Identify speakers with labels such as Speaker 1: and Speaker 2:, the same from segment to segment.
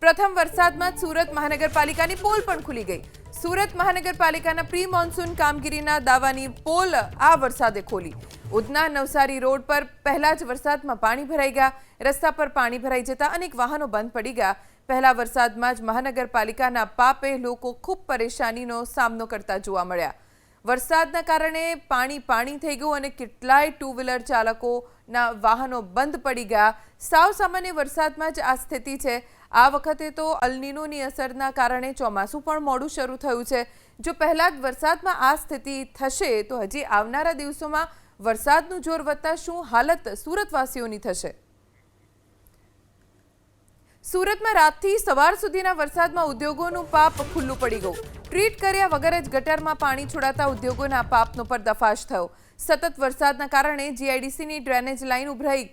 Speaker 1: પ્રથમ વરસાદમાં સુરત મહાનગરપાલિકાની પોલ પણ ખુલી ગઈ। સુરત મહાનગરપાલિકાના પ્રી મોન્સૂન કામગીરીના દાવાની પોલ આ વરસાદે ખોલી। ઉધના નવસારી રોડ પર પહેલા જ વરસાદમાં પાણી ભરાઈ ગયા। રસ્તા પર પાણી ભરાઈ જતા અનેક વાહનો બંધ પડી ગયા। પહેલા વરસાદમાં જ મહાનગરપાલિકાના પાપે લોકો ખૂબ પરેશાનીનો સામનો કરતા જોવા મળ્યા। વરસાદના કારણે પાણી થઈ ગયું અને કેટલાય ટુ વ્હીલર ચાલકોના વાહનો બંધ પડી ગયા। સાવ સામાન્ય વરસાદમાં જ આ સ્થિતિ છે। આ વખતે તો અલ નીનોની અસરના કારણે ચોમાસું પણ મોડું શરૂ થયું છે। જો પહેલા જ વરસાદમાં આ સ્થિતિ થશે તો હજી આવનારા દિવસોમાં વરસાદનું જોર વધતા શું હાલત સુરતવાસીઓની થશે? સુરતમાં રાતથી સવાર સુધીના વરસાદમાં ઉદ્યોગોનું પાપ ખુલ્લું પડી ગયું। ટ્રીટ કર્યા વગર જ ગટરમાં પાણી છોડાતા ઉદ્યોગોના પાપનો પર્દાફાશ થયો। સતત વરસાદના કારણે જીઆઈડીસીની ડ્રેનેજ લાઇન ઉભરાઈ।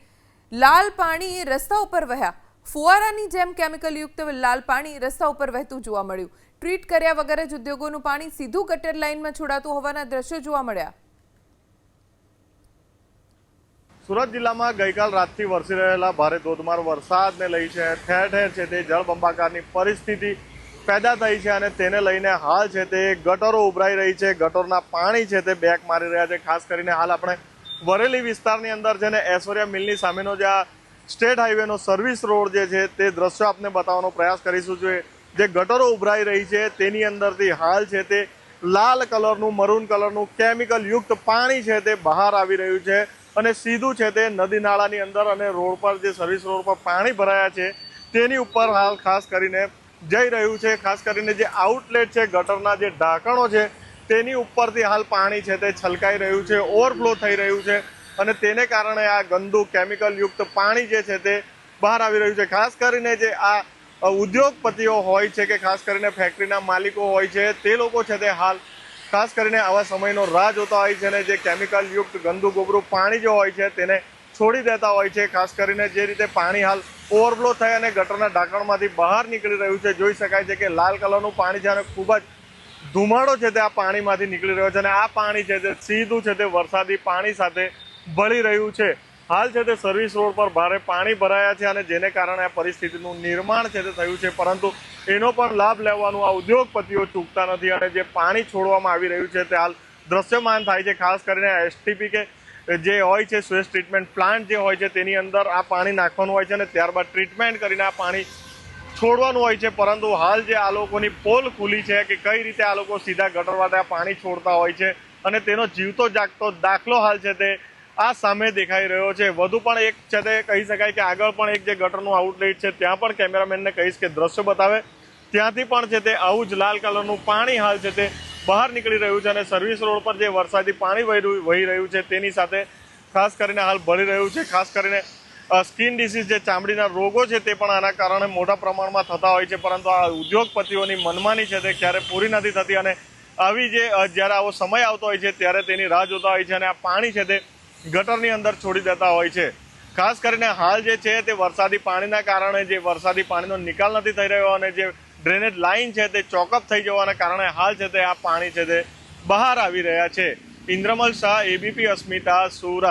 Speaker 1: લાલ પાણી રસ્તા ઉપર વહ્યા। ફુવારાની જેમ કેમિકલયુક્ત લાલ પાણી રસ્તા ઉપર વહેતું જોવા મળ્યું। ટ્રીટ કર્યા વગર જ ઉદ્યોગોનું પાણી સીધું ગટર લાઇનમાં છોડાતું હોવાના દ્રશ્યો જોવા મળ્યા।
Speaker 2: સુરત જિલ્લામાં ગઈકાલ રાતથી વરસી રહેલા ભારે ધોધમાર વરસાદને લઈ ઠેર ઠેર છે તે જળબંબાકારની પરિસ્થિતિ પેદા થઈ છે અને તેને લઈને હાલ છે તે ગટરો ઉભરાઈ રહી છે। ગટરના પાણી છે તે બેક મારી રહ્યા છે। ખાસ કરીને હાલ આપણે વરેલી વિસ્તારની અંદર છે ને ઐશ્વર્યા મિલની સામેનો જે આ સ્ટેટ હાઈવેનો સર્વિસ રોડ જે છે તે દ્રશ્યો આપને બતાવવાનો પ્રયાસ કરીશું। જે ગટરો ઉભરાઈ રહી છે તેની અંદરથી હાલ છે તે લાલ કલરનું મરૂન કલરનું કેમિકલ યુક્ત પાણી છે તે બહાર આવી રહ્યું છે અને સીધું છે તે નદી નાળાની અંદર અને રોડ પર જે સર્વિસ રોડ પર પાણી ભરાયા છે તેની ઉપર હાલ ખાસ કરીને જઈ રહ્યું છે। ખાસ કરીને જે આઉટલેટ છે ગટરના જે ઢાંકણો છે તેની ઉપરથી હાલ પાણી છે તે છલકાઈ રહ્યું છે, ઓવરફ્લો થઈ રહ્યું છે અને તેને કારણે આ ગંદુ કેમિકલ યુક્ત પાણી જે છે તે બહાર આવી રહ્યું છે। ખાસ કરીને જે આ ઉદ્યોગપતિઓ હોય છે કે ખાસ કરીને ફેક્ટરીના માલિકો હોય છે તે લોકો છે તે હાલ ખાસ કરીને આવા સમયનો રાહ જોતા હોય છે અને જે કેમિકલ યુક્ત ગંદુ ગોબરું પાણી જે હોય છે તેને છોડી દેતા હોય છે। ખાસ કરીને જે રીતે પાણી હાલ ઓવરફ્લો થઈ અને ગટરના ઢાંકણમાંથી બહાર નીકળી રહ્યું છે, જોઈ શકાય છે કે લાલ કલરનું પાણી છે અને ખૂબ જ ધુમાડો છે તે આ પાણીમાંથી નીકળી રહ્યો છે અને આ પાણી છે તે સીધું છે તે વરસાદી પાણી સાથે ભળી રહ્યું છે। હાલ છે તે સર્વિસ રોડ પર ભારે પાણી ભરાયા છે અને જેને કારણે આ પરિસ્થિતિનું નિર્માણ છે તે થયું છે, પરંતુ એનો પણ લાભ લેવાનું આ ઉદ્યોગપતિઓ ચૂકતા નથી અને જે પાણી છોડવામાં આવી રહ્યું છે તે હાલ દ્રશ્યમાન થાય છે। ખાસ કરીને એસટીપી કે જે હોય છે સ્વેજ ટ્રીટમેન્ટ પ્લાન્ટ જે હોય છે તેની અંદર આ પાણી નાખવાનું હોય છે અને ત્યારબાદ ટ્રીટમેન્ટ કરીને આ પાણી છોડવાનું હોય છે, પરંતુ હાલ જે આ લોકોની પોલ ખુલી છે કે કઈ રીતે આ લોકો સીધા ગટરવાળે આ પાણી છોડતા હોય છે અને તેનો જીવતો જાગતો દાખલો હાલ છે તે આ સામે દેખાઈ રહ્યો છે। વધુ પણ એક છે તે કહી શકાય કે આગળ પણ એક જે ગટરનું આઉટલેટ છે ત્યાં પણ કેમેરામેનને કહીશ કે દ્રશ્ય બતાવે, ત્યાંથી પણ છે તે આવું જ લાલ કલરનું પાણી હાલ છે તે બહાર નીકળી રહ્યું છે અને સર્વિસ રોડ પર જે વરસાદી પાણી વહી રહ્યું છે તેની સાથે ખાસ કરીને હાલ ભળી રહ્યું છે। ખાસ કરીને સ્કિન ડિસીઝ જે ચામડીના રોગો છે તે પણ આના કારણે મોટા પ્રમાણમાં થતા હોય છે, પરંતુ આ ઉદ્યોગપતિઓની મનમાની છે તે ક્યારે પૂરી નથી થતી અને આવી જે જ્યારે આવો સમય આવતો હોય છે ત્યારે તેની રાહ જોતા હોય છે અને આ પાણી છે તે ગટરની અંદર છોડી દેતા હોય છે। ખાસ કરીને હાલ જે છે તે વરસાદી પાણીના કારણે જે વરસાદી પાણીનો નિકાલ નથી થઈ રહ્યો અને જે ડ્રેનેજ લાઇન છે તે ચોકઅપ થઈ જવાના કારણે હાલ છે તે આ પાણી છે તે બહાર આવી રહ્યા છે। ઇન્દ્રમલ શાહ, એબીપી અસ્મિતા, સુરત।